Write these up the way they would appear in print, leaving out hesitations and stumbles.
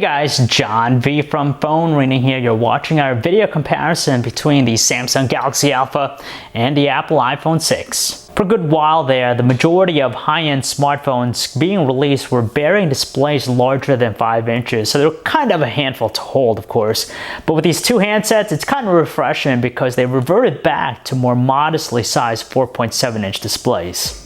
guys, John V from PhoneArena here. You're watching our video comparison between the Samsung Galaxy Alpha and the Apple iPhone 6. For a good while there, the majority of high-end smartphones being released were bearing displays larger than 5 inches, so they're kind of a handful to hold, of course. But with these two handsets, it's kind of refreshing because they reverted back to more modestly sized 4.7-inch displays.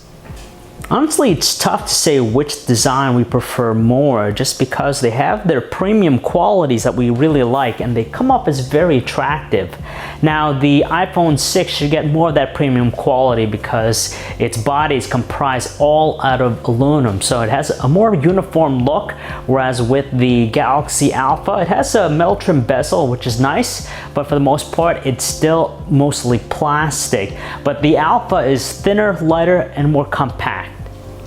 Honestly, it's tough to say which design we prefer more just because they have their premium qualities that we really like and they come up as very attractive. Now, the iPhone 6 should get more of that premium quality because its body is comprised all out of aluminum, so it has a more uniform look, whereas with the Galaxy Alpha, it has a metal trim bezel, which is nice, but for the most part, it's still mostly plastic. But the Alpha is thinner, lighter, and more compact.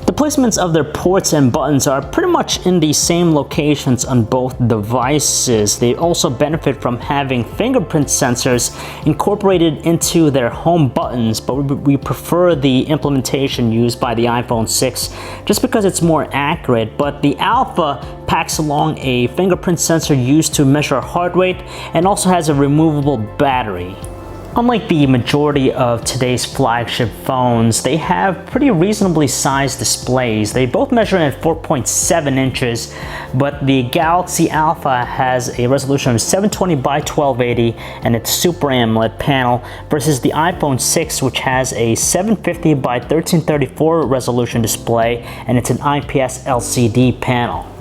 The placements of their ports and buttons are pretty much in the same locations on both devices. They also benefit from having fingerprint sensors incorporated into their home buttons, but we prefer the implementation used by the iPhone 6 just because it's more accurate. But the Alpha packs along a fingerprint sensor used to measure heart rate and also has a removable battery. Unlike the majority of today's flagship phones, they have pretty reasonably sized displays. They both measure at 4.7 inches, but the Galaxy Alpha has a resolution of 720 by 1280 and its Super AMOLED panel versus the iPhone 6, which has a 750 by 1334 resolution display and it's an IPS LCD panel.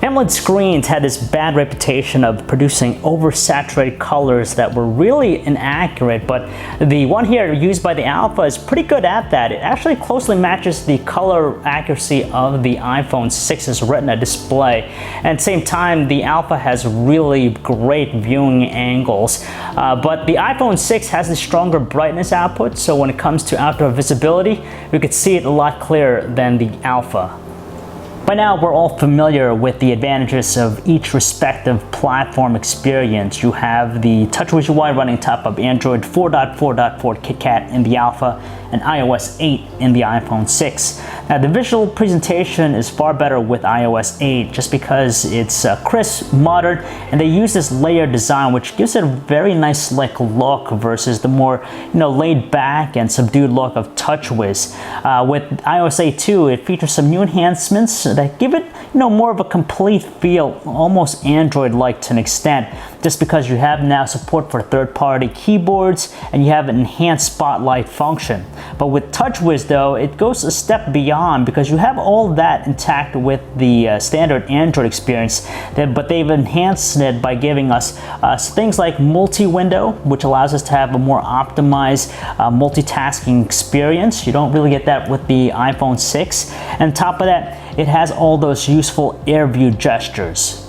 AMOLED screens had this bad reputation of producing oversaturated colors that were really inaccurate, but the one here used by the Alpha is pretty good at that. It actually closely matches the color accuracy of the iPhone 6's Retina display. And at the same time, the Alpha has really great viewing angles, but the iPhone 6 has the stronger brightness output, so when it comes to outdoor visibility, we could see it a lot clearer than the Alpha. By now, we're all familiar with the advantages of each respective platform experience. You have the TouchWiz UI running on top of Android 4.4.4 KitKat in the Alpha and iOS 8 in the iPhone 6. Now, the visual presentation is far better with iOS 8 just because it's crisp, modern, and they use this layered design which gives it a very nice slick look versus the more laid back and subdued look of TouchWiz. With iOS 8 too, it features some new enhancements that give it more of a complete feel, almost Android-like to an extent, just because you have now support for third-party keyboards and you have an enhanced spotlight function. But with TouchWiz though, it goes a step beyond because you have all that intact with the standard Android experience, but they've enhanced it by giving us things like multi-window, which allows us to have a more optimized multitasking experience. You don't really get that with the iPhone 6. And on top of that, it has all those useful air view gestures.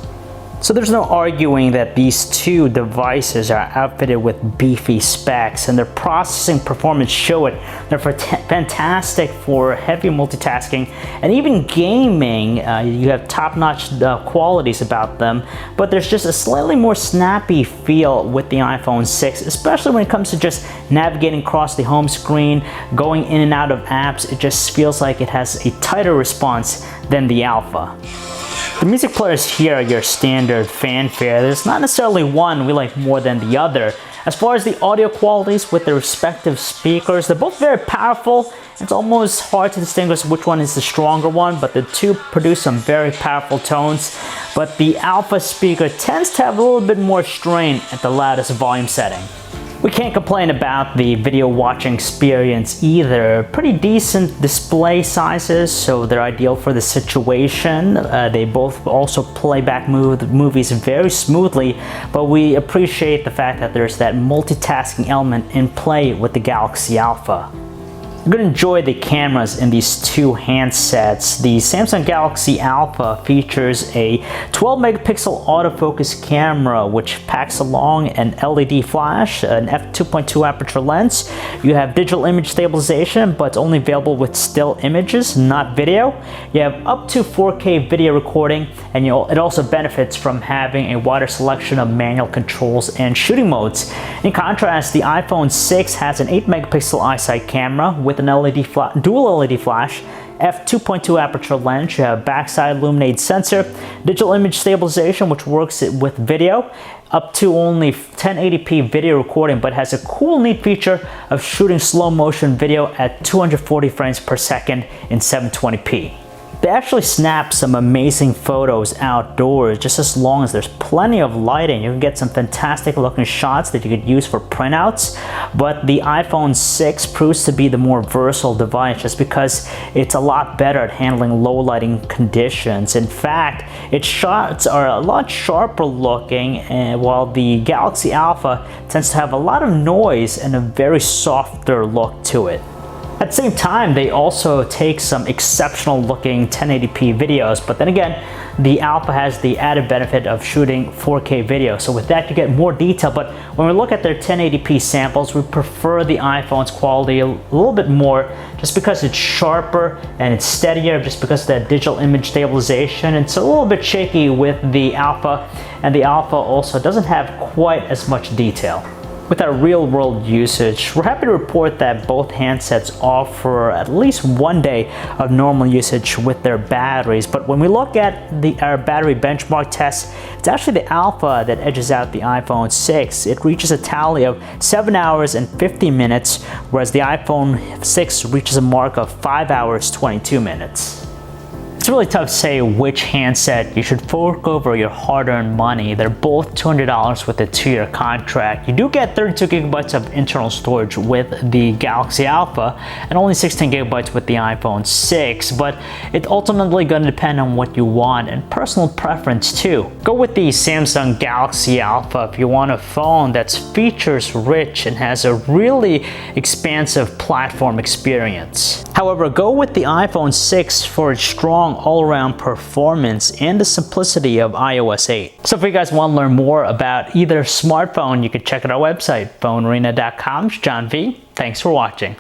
So there's no arguing that these two devices are outfitted with beefy specs and their processing performance show it. They're fantastic for heavy multitasking and even gaming. You have top-notch qualities about them, but there's just a slightly more snappy feel with the iPhone 6, especially when it comes to just navigating across the home screen, going in and out of apps. It just feels like it has a tighter response than the Alpha. The music players here are your standard fanfare. There's not necessarily one we like more than the other. As far as the audio qualities with their respective speakers, they're both very powerful. It's almost hard to distinguish which one is the stronger one, but the two produce some very powerful tones. But the Alpha speaker tends to have a little bit more strain at the loudest volume setting. We can't complain about the video watching experience either. Pretty decent display sizes, so they're ideal for the situation. They both also play back movies very smoothly, but we appreciate the fact that there's that multitasking element in play with the Galaxy Alpha. You're going to enjoy the cameras in these two handsets. The Samsung Galaxy Alpha features a 12 megapixel autofocus camera which packs along an LED flash, an f2.2 aperture lens. You have digital image stabilization, but it's only available with still images, not video. You have up to 4K video recording, and it also benefits from having a wider selection of manual controls and shooting modes. In contrast, the iPhone 6 has an 8 megapixel iSight camera with an dual LED flash f2.2 aperture lens, you have backside illuminated sensor, digital image stabilization which works with video, up to only 1080p video recording, but has a cool neat feature of shooting slow motion video at 240 frames per second in 720p. They actually snap some amazing photos outdoors, just as long as there's plenty of lighting. You can get some fantastic looking shots that you could use for printouts, but the iPhone 6 proves to be the more versatile device just because it's a lot better at handling low lighting conditions. In fact, its shots are a lot sharper looking, while the Galaxy Alpha tends to have a lot of noise and a very softer look to it. At the same time, they also take some exceptional looking 1080p videos, but then again, the Alpha has the added benefit of shooting 4K video. So with that, you get more detail, but when we look at their 1080p samples, we prefer the iPhone's quality a little bit more just because it's sharper and it's steadier, just because of that digital image stabilization. It's a little bit shaky with the Alpha, and the Alpha also doesn't have quite as much detail. With our real-world usage, we're happy to report that both handsets offer at least 1 day of normal usage with their batteries. But when we look at our battery benchmark test, it's actually the Alpha that edges out the iPhone 6. It reaches a tally of 7 hours and 50 minutes, whereas the iPhone 6 reaches a mark of 5 hours 22 minutes. It's really tough to say which handset you should fork over your hard-earned money. They're both $200 with a 2-year contract. You do get 32 gigabytes of internal storage with the Galaxy Alpha and only 16 gigabytes with the iPhone 6, but it's ultimately going to depend on what you want and personal preference too. Go with the Samsung Galaxy Alpha if you want a phone that's features rich and has a really expansive platform experience. However, go with the iPhone 6 for its strong all-around performance and the simplicity of iOS 8. So if you guys want to learn more about either smartphone, you can check out our website, PhoneArena.com. John V. Thanks for watching.